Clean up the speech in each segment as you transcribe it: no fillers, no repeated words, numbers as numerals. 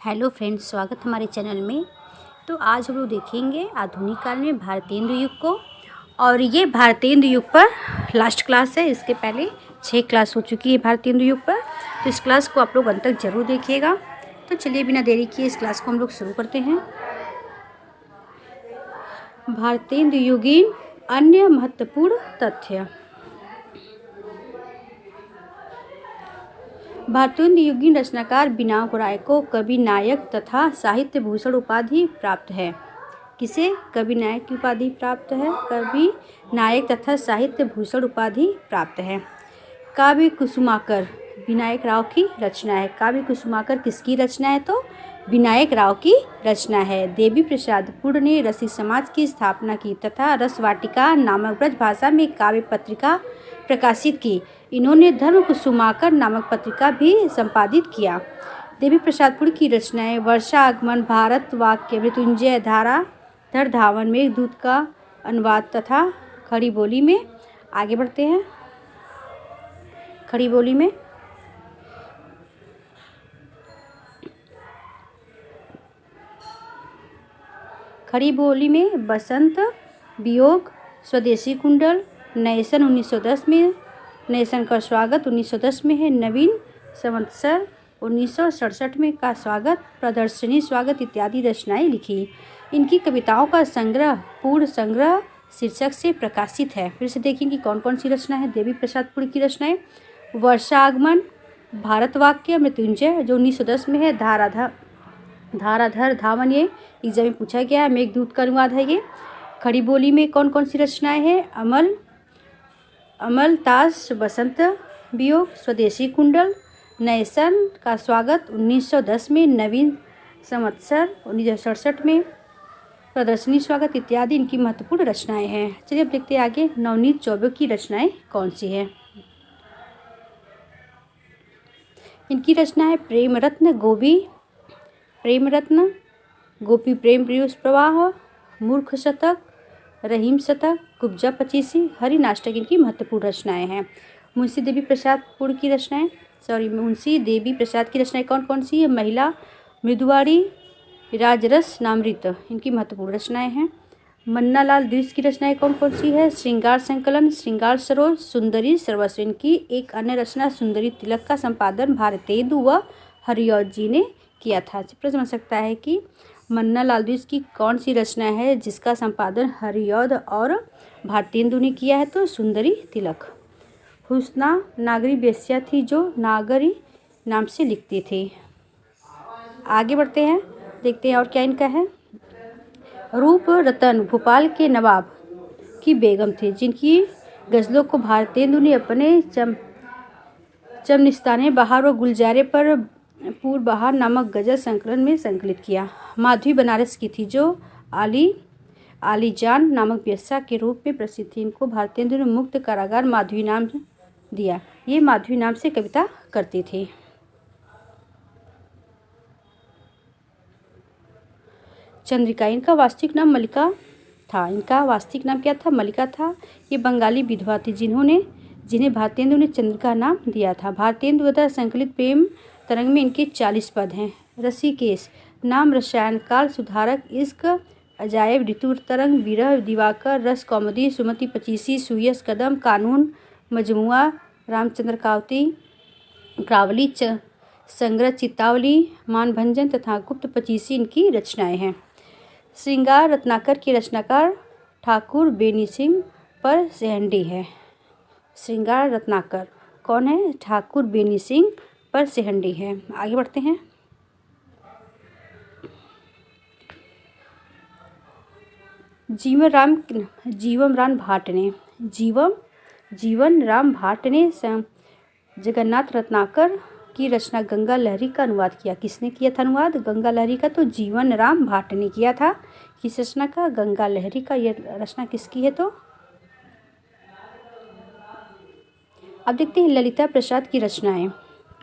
Hello friends, स्वागत हमारे channel में। तो आज हम लोग देखेंगे आधुनिक काल में भारतेंदु युग को। और ये भारतेंदु युग पर लास्ट क्लास है। इसके पहले 6 क्लास हो चुकी है भारतेंदु युग पर। तो इस क्लास को आप लोग अंत तक जरूर देखिएगा। तो चलिए बिना देरी किए इस क्लास को हम लोग शुरू करते हैं। भारतेंदु युगीन अन्य महत्वपूर्ण तथ्य। भारतेंदु युगीन रचनाकार बिनाग राय को कवि नायक तथा साहित्य भूषण उपाधि प्राप्त है। किसे कवि नायक की उपाधि प्राप्त है? कवि नायक तथा साहित्य भूषण उपाधि प्राप्त है। काव्य कुसुमाकर विनायक राव की रचना है। काव्य कुसुमाकर किसकी रचना है? तो विनायक राव की रचना है। देवी प्रसाद पुड़ ने रसिक समाज की स्थापना की तथा रसवाटिका नामक ब्रज भाषा में काव्य पत्रिका प्रकाशित की। इन्होंने धर्म कुसुमाकर नामक पत्रिका भी संपादित किया। देवी प्रसाद पुड़ की रचनाएं वर्षा आगमन, भारत वाक्य, मृत्युंजय, धारा धर धावन, मेघदूत का अनुवाद तथा खड़ी बोली में। आगे बढ़ते हैं। खड़ी बोली में बसंत वियोग, स्वदेशी कुंडल, नए सन 1910 में, नए सन का स्वागत 1910 में है, नवीन संवत्सर 1967 में का स्वागत, प्रदर्शनी स्वागत इत्यादि रचनाएं लिखी। इनकी कविताओं का संग्रह पूर्ण संग्रह शीर्षक से प्रकाशित है। फिर से देखेंगे कौन कौन सी रचना है देवी प्रसाद पुड़ की रचनाएं। वर्षा आगमन, भारत वाक्य, मृत्युंजय जो 1910 में है, धाराधर धावन ये एग्जाम में पूछा गया है, मेघदूत का अनुवाद है ये। खड़ी बोली में कौन कौन सी रचनाएं हैं? अमल ताश, बसंत वियोग, स्वदेशी कुंडल, नए सन का स्वागत 1910 में, नवीन संवत्सर 1967 में, प्रदर्शनी स्वागत इत्यादि इनकी महत्वपूर्ण रचनाएं हैं। चलिए अब देखते हैं आगे नवनीत चौबे की रचनाएं कौन सी है। इनकी रचना है प्रेम रत्न, गोपी प्रेम पीयूष प्रवाह, मूर्ख शतक, रहीम शतक, कुब्जा पचीसी, हरि नाटक इनकी महत्वपूर्ण रचनाएं हैं। मुंशी देवी प्रसाद की रचनाएं कौन कौन सी है? महिला, मृदुवाड़ी, राजरस, नामृत इनकी महत्वपूर्ण रचनाएं हैं। मन्नालाल द्विज की रचनाएं कौन कौन सी है? श्रृंगार संकलन, श्रृंगार सरोज, सुंदरी सर्वस्व। इनकी एक अन्य रचना सुंदरी तिलक का संपादन भारतेंदु व हरिऔध जी ने किया था। प्रश्न बन सकता है कि मन्नालाल द्विज की कौन सी रचना है जिसका संपादन हरिऔध और भारतेंदु ने किया है? तो सुंदरी तिलक। हुस्ना नागरी वेश्या थी जो नागरी नाम से लिखती थी। आगे बढ़ते हैं, देखते हैं और क्या इनका है। रूप रतन भोपाल के नवाब की बेगम थी जिनकी गज़लों को भारतेंदु ने अपने चमनिस्ताने बहार व गुलजारे पर पूर्व बहार नामक गजल संकलन में संकलित किया। माधवी बनारस की थी जो आलीजान नामक वेश्या के रूप में प्रसिद्ध थी। इनको भारतेंदु ने मुक्त कारागार माधवी नाम दिया। ये माधवी नाम से कविता करती थी। चंद्रिका, इनका वास्तविक नाम मल्लिका था। इनका वास्तविक नाम क्या था? मल्लिका था। ये बंगाली विधवा थी जिन्हें भारतेंदु ने चंद्रिका नाम दिया था। भारतेंदु द्वारा संकलित प्रेम तरंग में इनके 40 पद हैं। ऋषिकेश नाम, रसायन काल, सुधारक, इश्क, अजायब, ऋतु तरंग, विरह, दिवाकर, रस कौमुदी, सुमति पचीसी, सुयस कदम, कानून, मजमुआ, रामचंद्र क्रावली, संग्रह चित्तावली, मानभंजन तथा गुप्त पचीसी इनकी रचनाएं हैं। श्रृंगार रत्नाकर के रचनाकार ठाकुर बेनी सिंह पर सेहंडी है। श्रृंगार रत्नाकर कौन है? ठाकुर बेनी सिंह पर सेहंडी है। आगे बढ़ते हैं। जीवन राम भाट ने जगन्नाथ रत्नाकर की रचना गंगा लहरी का अनुवाद किया। किसने किया था अनुवाद? गंगा लहरी का तो जीवन राम भाट ने किया था। किस रचना का? गंगा लहरी का। यह रचना किसकी है? तो अब देखते हैं ललिता प्रसाद की रचनाएं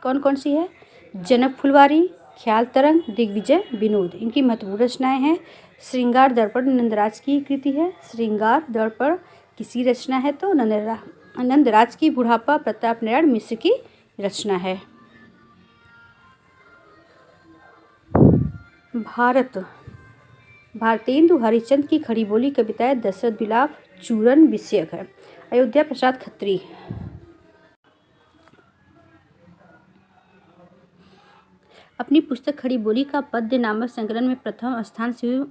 कौन कौन सी है। जनक फुलवारी, ख्याल तरंग, दिग्विजय, विनोद इनकी महत्वपूर्ण रचनाएं हैं। श्रृंगार दर्पण नंदराज की कृति है। श्रृंगार दर्पण किसी रचना है? तो नंदराज की। बुढ़ापा प्रताप नारायण मिश्र की रचना है। भारत भारतेंदु हरिश्चंद्र की खड़ी बोली कविताएं दशरथ विलाप चूरन विषयक है। अयोध्या प्रसाद खत्री। अपनी पुस्तक खड़ी बोली का पद्य नामक संकलन में प्रथम स्थान शिव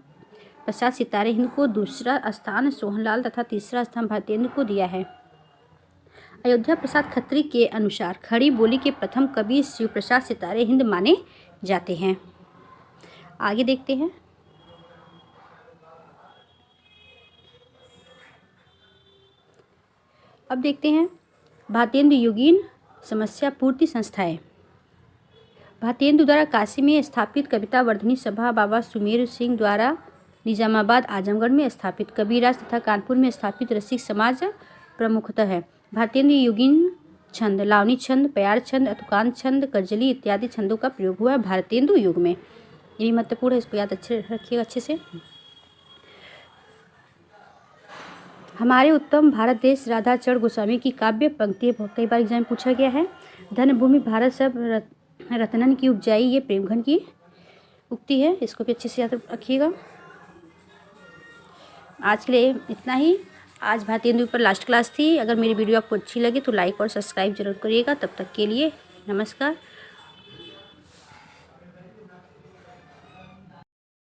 प्रसाद सितारे हिंद को, दूसरा स्थान सोहनलाल तथा तीसरा स्थान भारतेंदु को दिया है। अयोध्या प्रसाद खत्री के अनुसार खड़ी बोली के प्रथम कवि शिव प्रसाद सितारे हिंद माने जाते हैं। आगे देखते हैं। अब देखते हैं भारतेंदु युगीन समस्या पूर्ति संस्थाएं। भारतेंदु द्वारा काशी में स्थापित कविता वर्धनी सभा बाबा सुमेर सिंह द्वारा निजामाबाद आजमगढ़ में स्थापित कबीरराज तथा कानपुर में स्थापित रसिक समाज प्रमुखतः है। भारतेंदु युगीन छंद, लावनी छंद, प्यार छंद, अतुकान छंद, गजली इत्यादि छंदों का प्रयोग हुआ है भारतेंदु युग में। ये भी महत्वपूर्ण है, इसको याद अच्छे रखिएगा अच्छे से। हमारे उत्तम भारत देश राधाचरण गोस्वामी की काव्य पंक्ति कई बार एग्जाम में पूछा गया है। धन भूमि भारत सब रत्नन की उपजाई, ये प्रेमघन की उक्ति है, इसको भी अच्छे से याद रखिएगा। आज के लिए इतना ही। आज भारतेंदु पर लास्ट क्लास थी। अगर मेरी वीडियो आपको अच्छी लगे तो लाइक और सब्सक्राइब जरूर करिएगा। तब तक के लिए नमस्कार।